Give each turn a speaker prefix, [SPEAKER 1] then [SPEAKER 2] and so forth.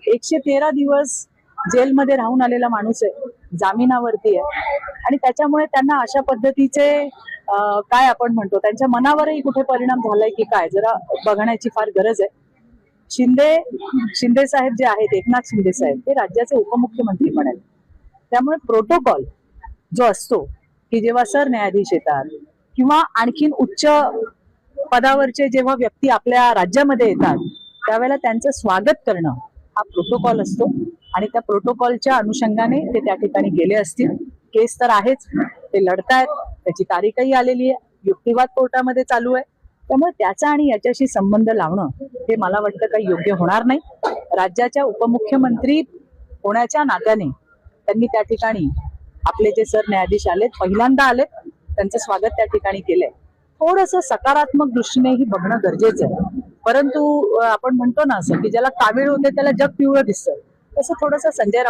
[SPEAKER 1] 113 दिवस जेलमध्ये राहून आलेला माणूस आहे, जामिनावरती आहे आणि त्याच्यामुळे त्यांना अशा पद्धतीचे काय आपण म्हणतो त्यांच्या मनावरही कुठे परिणाम झालाय की काय, जरा बघण्याची फार गरज आहे. शिंदे साहेब जे आहेत, एकनाथ शिंदे साहेब, ते राज्याचे उपमुख्यमंत्री पण आहेत. त्यामुळे प्रोटोकॉल जो असतो की जेव्हा सरन्यायाधीश येतात किंवा आणखीन उच्च पदावरचे जेव्हा व्यक्ती आपल्या राज्यामध्ये येतात त्यावेळेला त्यांचं स्वागत करणं हा प्रोटोकॉल असतो आणि त्या प्रोटोकॉलच्या अनुषंगाने ते त्या ठिकाणी गेले असतील. केस तर आहेच, ते लढतायत, त्याची तारीखही आलेली आहे, युक्तिवाद कोर्टामध्ये चालू आहे. त्यामुळे त्याचा आणि याच्याशी संबंध लावणं हे मला वाटतं काही योग्य होणार नाही. राज्याच्या उपमुख्यमंत्री होण्याच्या नात्याने त्यांनी त्या ठिकाणी आपले जे सरन्यायाधीश आलेत, पहिल्यांदा आलेत, त्यांचं स्वागत त्या ठिकाणी केलंय. थोडंसं सकारात्मक दृष्टीनेही बघणं गरजेचं आहे. परंतु आपण म्हणतो ना असं की ज्याला कावीळ होते त्याला जग पिवळं दिसतं, तसं थोडंसं संजय राऊत